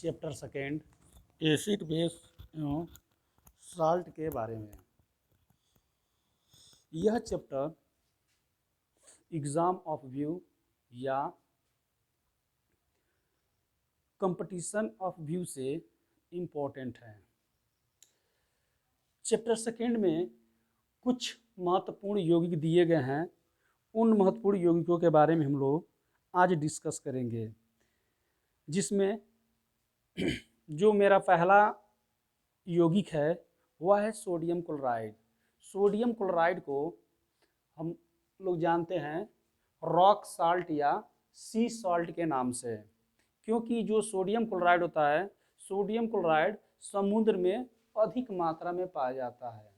Chapter second acid base एवं salt के बारे में। यह चैप्टर एग्ज़ाम ऑफ व्यू या कंपटीशन ऑफ व्यू से इम्पोर्टेंट है। चैप्टर सेकेंड में कुछ महत्वपूर्ण यौगिक दिए गए हैं। उन महत्वपूर्ण यौगिकों के बारे में हम लोग आज डिस्कस करेंगे, जिसमें जो मेरा पहला यौगिक है वह है सोडियम क्लोराइड। सोडियम क्लोराइड को हम लोग जानते हैं रॉक साल्ट या सी सॉल्ट के नाम से, क्योंकि जो सोडियम क्लोराइड होता है, सोडियम क्लोराइड समुद्र में अधिक मात्रा में पाया जाता है।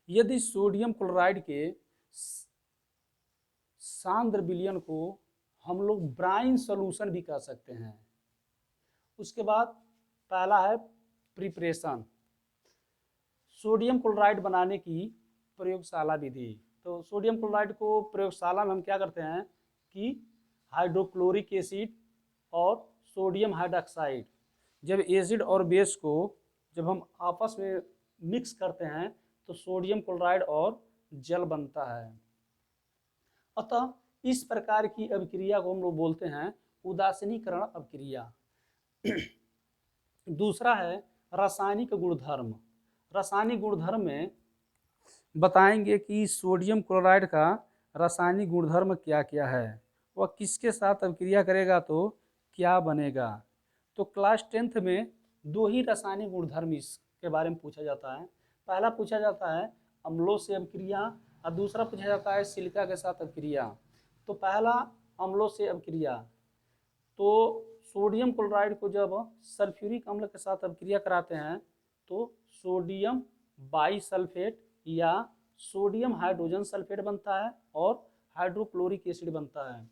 यदि सोडियम क्लोराइड के सांद्र विलयन को हम लोग ब्राइन सॉल्यूशन भी कह सकते हैं। उसके बाद पहला है प्रिपरेशन, सोडियम क्लोराइड बनाने की प्रयोगशाला विधि। तो सोडियम क्लोराइड को प्रयोगशाला में हम क्या करते हैं कि हाइड्रोक्लोरिक एसिड और सोडियम हाइड्रोक्साइड, जब एसिड और बेस को जब हम आपस में मिक्स करते हैं तो सोडियम क्लोराइड और जल बनता है। अतः इस प्रकार की अभिक्रिया को हम लोग बोलते हैं उदासीनीकरण अभिक्रिया। दूसरा है रासायनिक गुणधर्म। रासायनिक गुणधर्म में बताएंगे कि सोडियम क्लोराइड का रासायनिक गुणधर्म क्या क्या है, वह किसके साथ अभिक्रिया करेगा तो क्या बनेगा। तो क्लास 10th में दो ही रासायनिक गुणधर्म इसके बारे में पूछा जाता है। पहला पूछा जाता है अम्लों से अभिक्रिया और दूसरा पूछा जाता है सिलिका के साथ अभिक्रिया। तो पहला अम्लों से अभिक्रिया, तो सोडियम क्लोराइड को जब सल्फ्यूरिक अम्ल के साथ अभिक्रिया कराते हैं तो सोडियम बाईसल्फेट या सोडियम हाइड्रोजन सल्फेट बनता है और हाइड्रोक्लोरिक एसिड बनता है।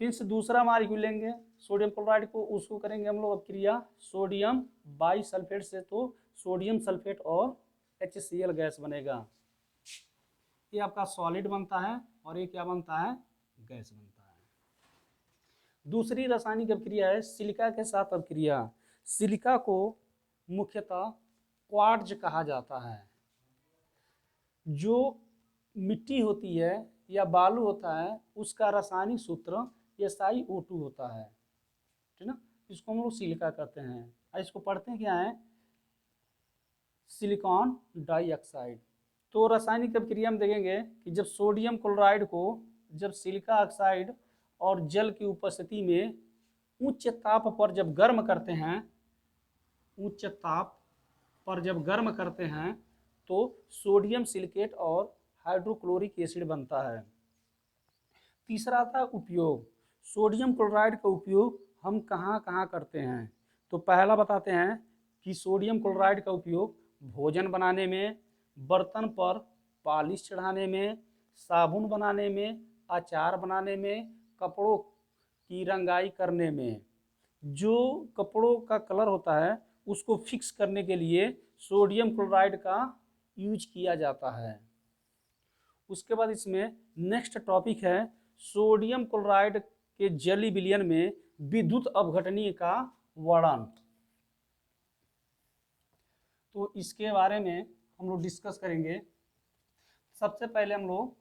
फिर से दूसरा मॉलिक्यूल लेंगे सोडियम क्लोराइड को, उसको करेंगे हम लोग अभिक्रिया सोडियम बाईसल्फेट से, तो सोडियम सल्फेट और HCl गैस बनेगा। ये आपका सॉलिड बनता है और ये क्या बनता है, गैस बनता है। दूसरी रासायनिक अभिक्रिया है सिलिका के साथ अभिक्रिया। सिलिका को मुख्यतः क्वार्ट्ज कहा जाता है। जो मिट्टी होती है या बालू होता है उसका रासायनिक सूत्र SiO2 होता है, ठीक ना। इसको हम लोग सिलिका कहते हैं और इसको पढ़ते हैं क्या है, सिलिकॉन डाइऑक्साइड। तो रासायनिक अभिक्रिया में देखेंगे कि जब सोडियम क्लोराइड को जब सिलिका ऑक्साइड और जल की उपस्थिति में उच्च ताप पर जब गर्म करते हैं, उच्च ताप पर जब गर्म करते हैं तो सोडियम सिलिकेट और हाइड्रोक्लोरिक एसिड बनता है। तीसरा आता है उपयोग। सोडियम क्लोराइड का उपयोग हम कहाँ कहाँ करते हैं, तो पहला बताते हैं कि सोडियम क्लोराइड का उपयोग भोजन बनाने में, बर्तन पर पॉलिश चढ़ाने में, साबुन बनाने में, अचार बनाने में, कपड़ों की रंगाई करने में। जो कपड़ों का कलर होता है उसको फिक्स करने के लिए सोडियम क्लोराइड का यूज किया जाता है। उसके बाद इसमें नेक्स्ट टॉपिक है सोडियम क्लोराइड के जलीय विलयन में विद्युत अपघटनीय का वर्णन। तो इसके बारे में हम लोग डिस्कस करेंगे। सबसे पहले हम लोग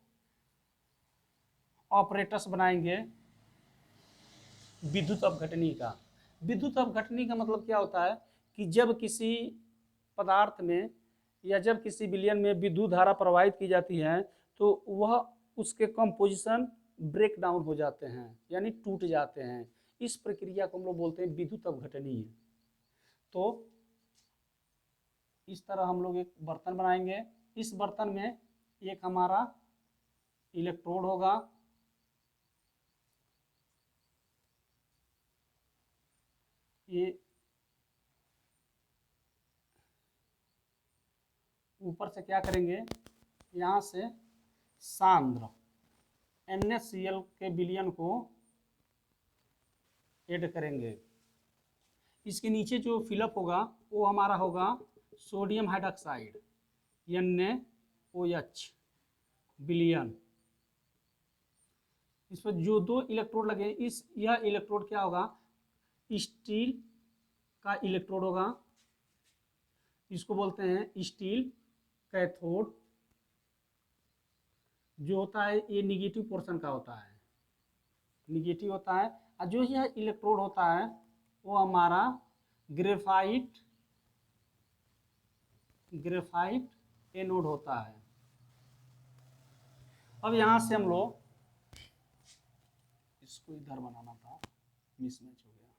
ऑपरेटर्स बनाएंगे विद्युत अपघटनीय का। विद्युत अपघटनीय का मतलब क्या होता है कि जब किसी पदार्थ में या जब किसी विलयन में विद्युत धारा प्रवाहित की जाती है तो वह उसके कंपोजिशन ब्रेक डाउन हो जाते हैं, यानी टूट जाते हैं। इस प्रक्रिया को हम लोग बोलते हैं विद्युत अपघटनीय। तो इस तरह हम लोग एक बर्तन बनाएंगे। इस बर्तन में एक हमारा इलेक्ट्रोड होगा, ये ऊपर से क्या करेंगे, यहाँ से सांद्र NaCl के विलयन को ऐड करेंगे। इसके नीचे जो फिलअप होगा वो हमारा होगा सोडियम हाइड्रोक्साइड NaOH विलयन। इस पर जो दो इलेक्ट्रोड लगे, यह इलेक्ट्रोड क्या होगा, स्टील का इलेक्ट्रोड होगा, इसको बोलते हैं स्टील कैथोड। जो होता है ये निगेटिव पोर्शन का होता है, निगेटिव होता है। और जो यह इलेक्ट्रोड होता है वो हमारा ग्रेफाइट एनोड होता है। अब यहां से हम लोग इसको इधर बनाना था, मिसमैच हो गया,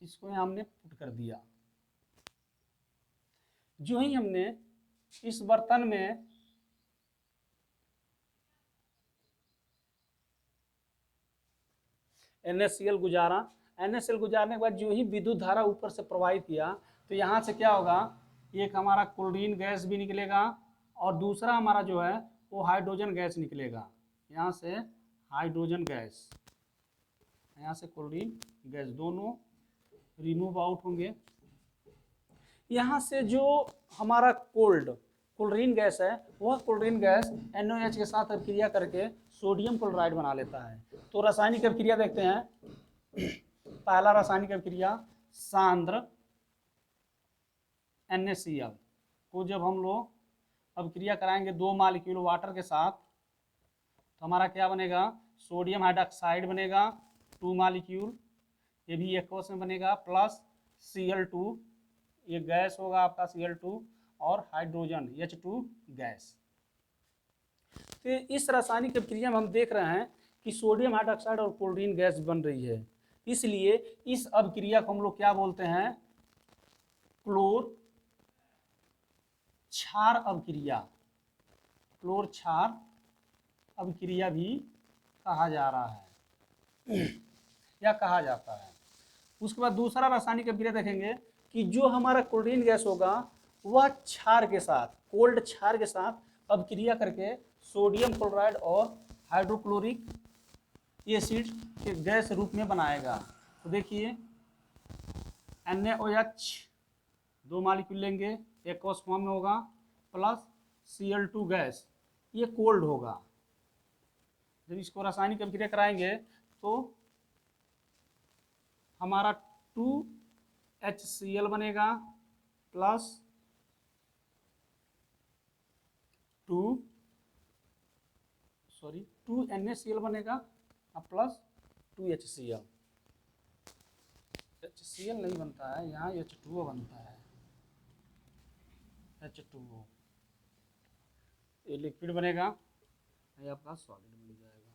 इसको यहां हमने पुट कर दिया। जो ही हमने इस बर्तन में NaCl गुजारा, NaCl गुजारने के बाद जो ही विद्युत धारा ऊपर से प्रवाहित किया तो यहाँ से क्या होगा, एक हमारा क्लोरीन गैस भी निकलेगा और दूसरा हमारा जो है वो हाइड्रोजन गैस निकलेगा। यहाँ से हाइड्रोजन गैस, यहाँ से क्लोरीन गैस, दोनों रिमूव आउट होंगे। यहाँ से जो हमारा क्लोरीन गैस है वह क्लोरीन गैस NaOH के साथ अभिक्रिया करके सोडियम क्लोराइड बना लेता है। तो रासायनिक अभिक्रिया देखते हैं। पहला रासायनिक अभिक्रिया, सांद्र NaCl को जब हम लोग अभिक्रिया कराएंगे 2 मॉलिक्यूल वाटर के साथ तो हमारा क्या बनेगा, सोडियम हाइड्रोक्साइड बनेगा 2 मॉलिक्यूल, ये भी एक्वस में बनेगा, प्लस Cl2, ये गैस होगा आपका Cl2, और हाइड्रोजन H2 गैस। तो इस रासायनिक अभिक्रिया में हम देख रहे हैं कि सोडियम हाइड्रोक्साइड और क्लोरीन गैस बन रही है। इसलिए इस अभिक्रिया को हम लोग क्या बोलते हैं, क्लोर क्षार अभिक्रिया, क्लोर क्षार अभिक्रिया भी कहा जा रहा है या कहा जाता है। उसके बाद दूसरा रासायनिक अभिक्रिया देखेंगे कि जो हमारा क्लोरीन गैस होगा वह क्षार के साथ, कोल्ड क्षार के साथ अभिक्रिया करके सोडियम क्लोराइड और हाइड्रोक्लोरिक एसिड के गैस रूप में बनाएगा। तो देखिए NaOH 2 मॉलिक्यूल लेंगे, एक्वस फॉर्म में होगा, प्लस Cl2 गैस, ये कोल्ड होगा। जब इसको रासायनिक अभिक्रिया कराएंगे तो हमारा 2HCl बनेगा, प्लस 2 NaCl बनेगा और प्लस 2HCl। HCl नहीं बनता है, यहाँ H2O बनता है, H2O, ये लिक्विड बनेगा, ये आपका सॉलिड बन जाएगा।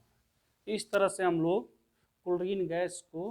इस तरह से हम लोग क्लोरीन गैस को